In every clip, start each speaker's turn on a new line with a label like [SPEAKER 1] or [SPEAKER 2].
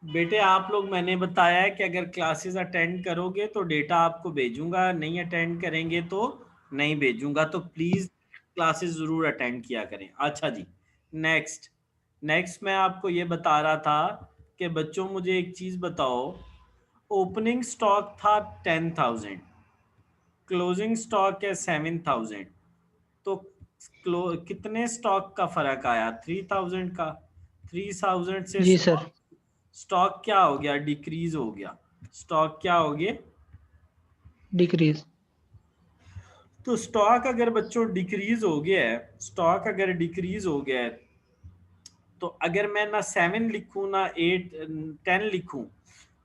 [SPEAKER 1] बेटे आप लोग, मैंने बताया है कि अगर क्लासेस अटेंड करोगे तो डेटा आपको भेजूंगा, नहीं अटेंड करेंगे तो नहीं भेजूंगा, तो प्लीज क्लासेस जरूर अटेंड किया करें। अच्छा जी, नेक्स्ट नेक्स्ट मैं आपको ये बता रहा था कि बच्चों मुझे एक चीज बताओ, ओपनिंग स्टॉक था 10,000, क्लोजिंग स्टॉक है 7,000, तो कितने स्टॉक का फर्क आया? 3,000 का। 3,000 से
[SPEAKER 2] जी सर।
[SPEAKER 1] स्टॉक क्या हो गया? डिक्रीज हो गया। स्टॉक क्या हो गया?
[SPEAKER 2] डिक्रीज।
[SPEAKER 1] तो स्टॉक अगर बच्चों डिक्रीज हो गया है, स्टॉक अगर डिक्रीज हो गया है, तो अगर मैं ना 7 लिखूं ना 8 10 लिखूं,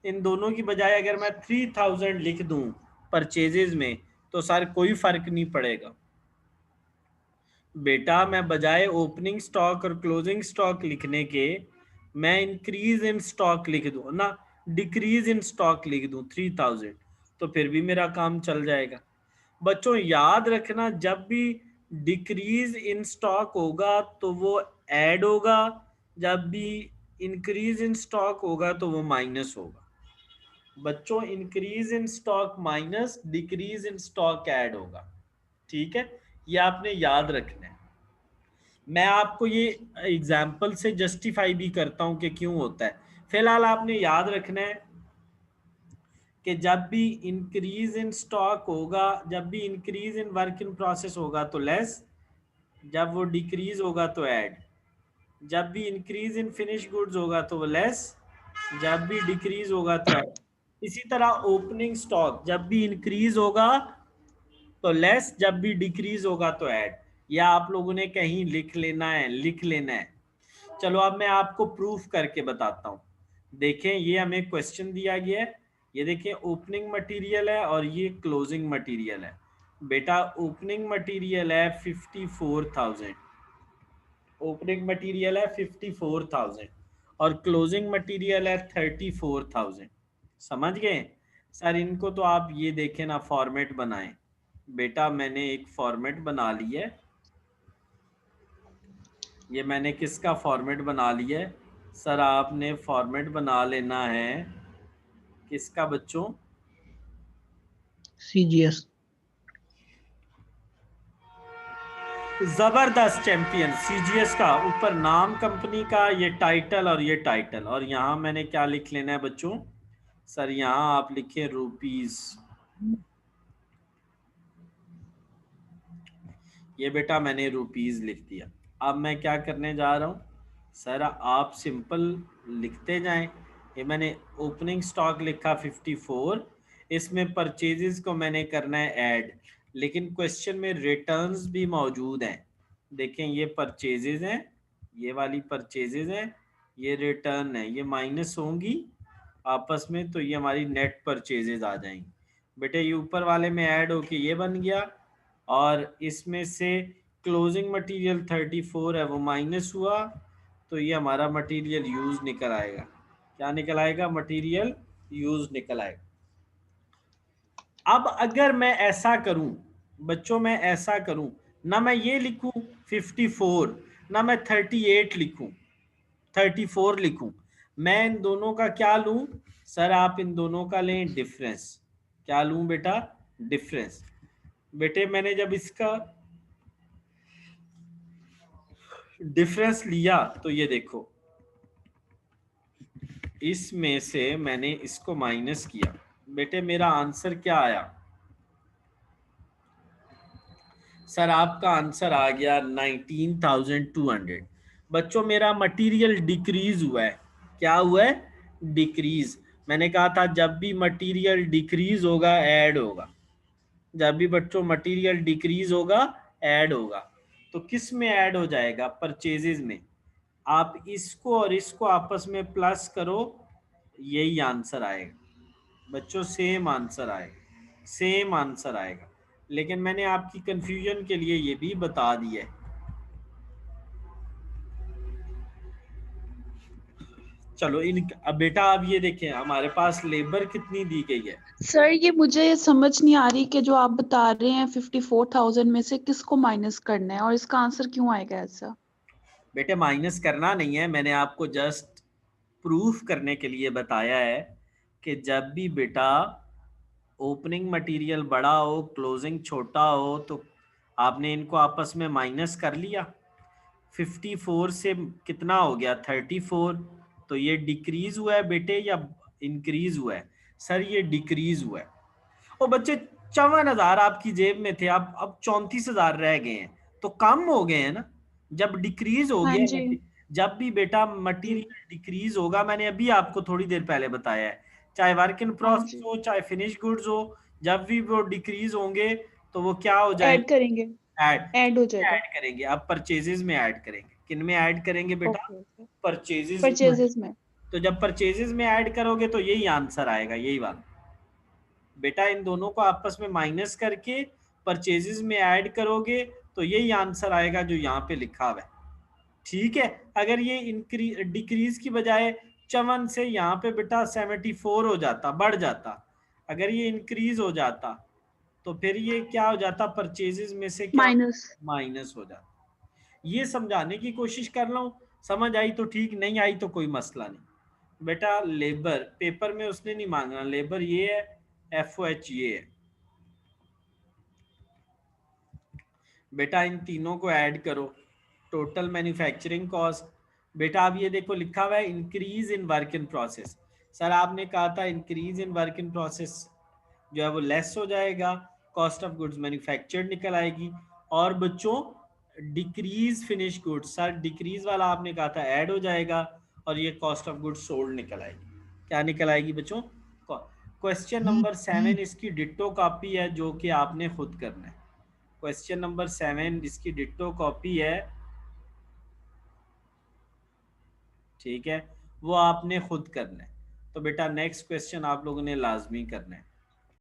[SPEAKER 1] इन दोनों की बजाय अगर मैं 3,000 लिख दूं परचेजेज में, तो सर कोई फर्क नहीं पड़ेगा। बेटा मैं बजाय ओपनिंग स्टॉक और क्लोजिंग स्टॉक लिखने के, मैं इंक्रीज इन स्टॉक लिख दूं ना, डिक्रीज इन स्टॉक लिख दूं 3,000, तो फिर भी मेरा काम चल जाएगा। बच्चों याद रखना, जब भी डिक्रीज इन स्टॉक होगा तो वो ऐड होगा, जब भी इंक्रीज इन स्टॉक होगा तो वो माइनस होगा। बच्चों increase in stock minus, decrease in stock add होगा। ठीक है, ये आपने याद रखना है। मैं आपको ये एग्जाम्पल से जस्टिफाई भी करता हूं कि क्यों होता है। फिलहाल आपने याद रखना है कि जब भी इंक्रीज इन स्टॉक होगा, जब भी increase in work in process होगा तो लेस, जब वो डिक्रीज होगा तो ऐड, जब भी इंक्रीज इन फिनिश गुड्स होगा तो वो लेस, जब भी डिक्रीज होगा तो ऐड। इसी तरह ओपनिंग स्टॉक जब भी इंक्रीज होगा तो लेस, जब भी डिक्रीज होगा तो ऐड। या आप लोगों ने कहीं लिख लेना है, लिख लेना है। चलो अब मैं आपको प्रूफ करके बताता हूं। देखें, ये हमें क्वेश्चन दिया गया है, ये देखें ओपनिंग मटेरियल है और ये क्लोजिंग मटेरियल है। बेटा ओपनिंग मटेरियल है 54,000, ओपनिंग मटेरियल है 54,000 और क्लोजिंग मटेरियल है 34,000। समझ गए सर? इनको तो आप ये देखें ना, फॉर्मेट बनाएं। बेटा मैंने एक फॉर्मेट बना लिया है, ये मैंने किसका फॉर्मेट बना लिया है सर? आपने फॉर्मेट बना लेना है किसका बच्चों?
[SPEAKER 2] CGS।
[SPEAKER 1] जबरदस्त चैंपियन, सीजीएस का। ऊपर नाम कंपनी का, ये टाइटल और ये टाइटल, और यहां मैंने क्या लिख लेना है बच्चों? सर यहां आप लिखे रुपीस। ये बेटा मैंने रुपीस लिख दिया। अब मैं क्या करने जा रहा हूं सर? आप सिंपल लिखते जाएं। ये मैंने ओपनिंग स्टॉक लिखा 54, इसमें परचेजेस को मैंने करना है ऐड, लेकिन क्वेश्चन में रिटर्न्स भी मौजूद हैं। देखें ये परचेजेस हैं, ये वाली परचेजेस हैं, ये रिटर्न है, ये माइनस होंगी आपस में, तो ये हमारी नेट परचेजेस आ जाएंगी। बेटे ये ऊपर वाले में ऐड होके ये बन गया, और इसमें से क्लोजिंग मटेरियल 34 है वो माइनस हुआ, तो ये हमारा मटेरियल यूज निकल आएगा। क्या निकल आएगा? मटेरियल यूज निकल आएगा। अब अगर मैं ऐसा करूं बच्चों, मैं ऐसा करूं ना, मैं ये लिखूं 54, ना मैं 38 लिखूं, 34 लिखूं, मैं इन दोनों का क्या लूं सर? आप इन दोनों का लें डिफरेंस। क्या लूं बेटा? डिफरेंस। बेटे मैंने जब इसका डिफरेंस लिया तो ये देखो, इसमें से मैंने इसको माइनस किया, बेटे मेरा आंसर क्या आया सर? आपका आंसर आ गया 19,200। बच्चों मेरा मटेरियल डिक्रीज हुआ है। क्या हुआ है? डिक्रीज। मैंने कहा था जब भी मटेरियल डिक्रीज होगा ऐड होगा, जब भी बच्चों मटेरियल डिक्रीज होगा ऐड होगा। तो किस में ऐड हो जाएगा? परचेजेज में। आप इसको और इसको आपस में प्लस करो, यही आंसर आएगा बच्चों, सेम आंसर आएगा, सेम आंसर आएगा। लेकिन मैंने आपकी कंफ्यूजन के लिए ये भी बता दिया है। चलो इन, अब बेटा आप ये देखें हमारे पास लेबर कितनी दी गई है।
[SPEAKER 3] सर ये मुझे समझ नहीं आ रही कि जो आप बता रहे हैं 54,000 में से किसको माइनस करना है और इसका आंसर क्यों आएगा ऐसा?
[SPEAKER 1] बेटे माइनस करना नहीं है, मैंने आपको जस्ट प्रूफ करने के लिए बताया है कि जब भी बेटा ओपनिंग मटेरियल बड़ा हो क्लोजिंग छोटा हो तो आपने इनको आपस में माइनस कर लिया। 54 से कितना हो गया 34, तो ये डिक्रीज हुआ है बेटे या इंक्रीज हुआ है? सर ये डिक्रीज हुआ है। और बच्चे 54,000 आपकी जेब में थे, अब 34,000 रह गए हैं, तो कम हो गए हैं ना। जब डिक्रीज हो
[SPEAKER 3] हाँ
[SPEAKER 1] गया
[SPEAKER 3] जी
[SPEAKER 1] जब भी बेटा
[SPEAKER 3] जी
[SPEAKER 1] मटेरियल डिक्रीज होगा, मैंने अभी आपको थोड़ी देर पहले बताया है, चाहे वर्क इन
[SPEAKER 3] हाँ
[SPEAKER 1] प्रोसेस
[SPEAKER 3] जी
[SPEAKER 1] हो चाहे फिनिश गुड्स हो, जब भी वो डिक्रीज होंगे तो वो क्या हो
[SPEAKER 3] ऐड
[SPEAKER 1] जाएंगे?
[SPEAKER 3] करेंगे,
[SPEAKER 1] ऐड
[SPEAKER 3] ऐड हो जाएगा।
[SPEAKER 1] ऐड करेंगे। अब परचेजेस में ऐड करेंगे। किन में ऐड करेंगे बेटा?
[SPEAKER 3] ओके ओके,
[SPEAKER 1] परचेजेस में।
[SPEAKER 3] परचेजेस में।
[SPEAKER 1] तो जब परचेजेस में ऐड करोगे तो यही आंसर आएगा, यही बात बेटा। इन दोनों को आपस में माइनस करके परचेजेस में ऐड करोगे तो यही आंसर आएगा जो यहाँ पे लिखा हुआ है। ठीक है, अगर ये इंक्रीज डिक्रीज की बजाय 54 से यहाँ पे बेटा 74 हो जाता, बढ़ जाता, अगर ये इंक्रीज हो जाता तो फिर ये क्या हो जाता? परचेजेस में से क्या
[SPEAKER 3] माइनस।
[SPEAKER 1] माइनस हो जाता। ये समझाने की कोशिश कर रहा हूँ, समझ आई तो ठीक, नहीं आई तो कोई मसला नहीं बेटा। लेबर पेपर में उसने नहीं मांगना, लेबर ये है, FOH ये है बेटा। इन तीनों को ऐड करो, टोटल मैन्युफैक्चरिंग कॉस्ट। बेटा अब ये देखो लिखा हुआ है increase in work in process. Sir आपने कहा था increase in work in process जो है वो लेस हो जाएगा, कॉस्ट ऑफ गुड्स मैन्युफैक्चर्ड निकल आएगी। और बच्चों decrease finish goods, sir decrease वाला आपने कहा था ऐड हो जाएगा और ये कॉस्ट ऑफ गुड्स सोल्ड निकल आएगी। क्या निकल आएगी बच्चों? क्वेश्चन नंबर 7 इसकी डिट्टो कॉपी है जो कि आपने खुद करना है। क्वेश्चन नंबर 7 इसकी डिट्टो कॉपी है, ठीक है, वो आपने खुद करना है। तो बेटा नेक्स्ट क्वेश्चन आप लोगों ने लाजमी करना है।